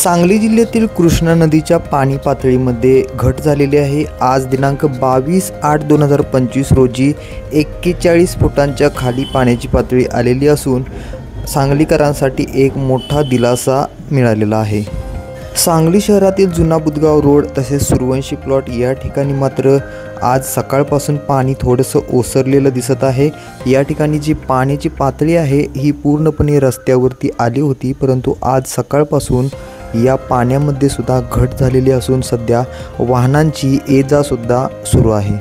सांगली जिल्ह्यातील कृष्णा नदीच्या पाणी पातळीमध्ये घट झालेली आहे। आज दिनांक 22/8/2025 रोजी 41 फुटांच्या खाली पाण्याची पातळी आलेली असून सांगलीकरांसाठी एक मोठा दिलासा मिळालेला आहे। सांगली शहरातील जुना बुधगाव रोड तसेच सूर्यवंशी प्लॉट या ठिकाणी मात्र आज सकाळपासून पाणी थोडंसं ओसरलेलं दिसत आहे। या ठिकाणी जी पाण्याची पातळी आहे ही पूर्णपणे रस्त्यावरती आली होती, परंतु आज सकाळपासून या पाण्यामध्ये सुद्धा घट झालेली असून सध्या वाहनांची ये-जा सुद्धा सुरू आहे।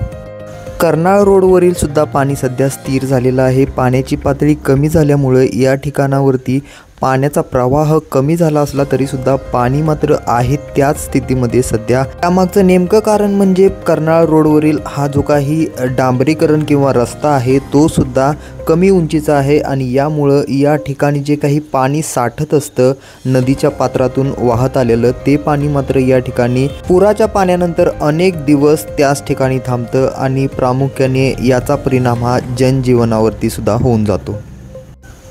कर्नाळ रोडवरील सुद्धा पाणी सध्या स्थिर झालेलं आहे। पाण्याची पातळी कमी झाल्यामुळे या ठिकाणावरती पाण्याचा प्रवाह कमी झाला असला तरी सुद्धा पाणी मात्र आहे त्याच स्थितीमध्ये सध्या। त्यामागचं नेमकं कारण म्हणजे कर्नाळ रोडवरील हा जो काही डांबरीकरण किंवा रस्ता आहे तो सुद्धा कमी उंचीचा आहे आणि यामुळं या ठिकाणी जे काही पाणी साठत असतं नदीच्या पात्रातून वाहत आलेलं ते पाणी मात्र या ठिकाणी पुराच्या पाण्यानंतर अनेक दिवस त्याच ठिकाणी थांबतं आणि प्रामुख्याने याचा परिणाम हा जनजीवनावरती सुद्धा होऊन जातो।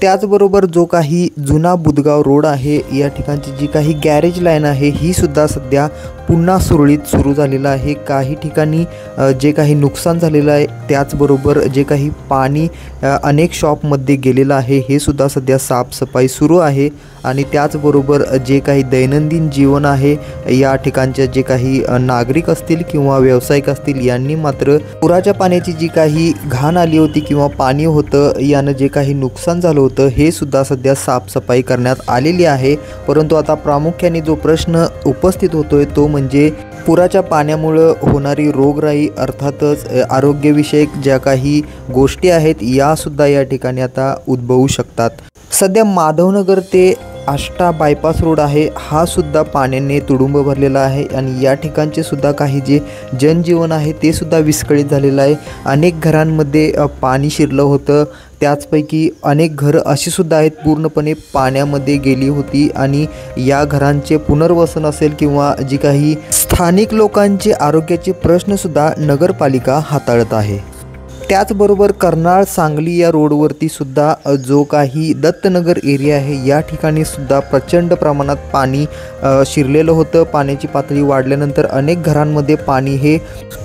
त्याचबरोबर जो काही जुना बुधगाव रोड आहे या ठिकाणची जी काही गॅरेज लाईन आहे ही सुद्धा सध्या पुन्हा सुरळीत सुरू झालेलं आहे। काही ठिकाणी जे काही नुकसान झालेलं आहे त्याचबरोबर जे काही पाणी अनेक शॉपमध्ये गेलेलं आहे हे सुद्धा सध्या साफसफाई सुरू आहे आणि त्याचबरोबर जे काही दैनंदिन जीवन आहे या ठिकाणचे जे काही नागरिक असतील किंवा व्यावसायिक असतील यांनी मात्र पुराच्या पाण्याची जी काही घाण आली होती किंवा पाणी होतं यानं जे काही नुकसान झालं होतं हे सुद्धा सध्या साफसफाई करण्यात आलेली आहे। परंतु आता प्रामुख्याने जो प्रश्न उपस्थित होतोय तो म्हणजे पुराच्या पाण्यामुळे होणारी रोगराई अर्थातच आरोग्यविषयक ज्या काही गोष्टी आहेत या सुद्धा या ठिकाणी आता उद्भवू शकतात। सध्या माधवनगर ते आष्टा बायपास रोड आहे हा सुद्धा पाण्याने तुडुंब भरलेला आहे आणि या ठिकाणचे सुद्धा काही जे जनजीवन आहे ते सुद्धा विस्कळीत झालेलं आहे। अनेक घरांमध्ये पाणी शिरलं होतं, त्याचपैकी अनेक घरं अशी सुद्धा आहेत पूर्णपणे पाण्यामध्ये गेली होती आणि या घरांचे पुनर्वसन असेल किंवा जी काही स्थानिक लोकांचे आरोग्याचे प्रश्नसुद्धा नगरपालिका हाताळत आहे। त्याचबरोबर कर्नाळ सांगली या रोडवरती सुद्धा जो काही दत्तनगर एरिया आहे या ठिकाणी सुद्धा प्रचंड प्रमाणात पाणी शिरलेलं होतं। पाण्याची पातळी वाढल्यानंतर अनेक घरांमध्ये पाणी हे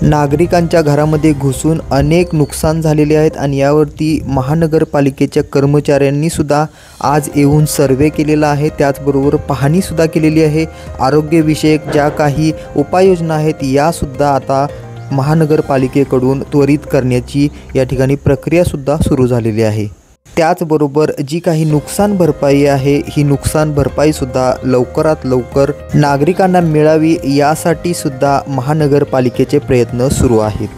नागरिकांच्या घरामध्ये घुसून अनेक नुकसान झालेले आहेत आणि यावरती महानगरपालिकेच्या कर्मचाऱ्यांनी सुद्धा आज येऊन सर्वे केलेला आहे, त्याचबरोबर पाहणीसुद्धा केलेली आहे। आरोग्यविषयक ज्या काही उपाययोजना आहेत यासुद्धा आता महानगरपालिकेकडून त्वरित करण्याची या ठिकाणी प्रक्रियासुद्धा सुरू झालेली आहे। त्याचबरोबर जी काही नुकसान भरपाई आहे ही नुकसान भरपाईसुद्धा लवकरात लवकर नागरिकांना मिळावी यासाठी सुद्धा महानगरपालिकेचे प्रयत्न सुरू आहेत।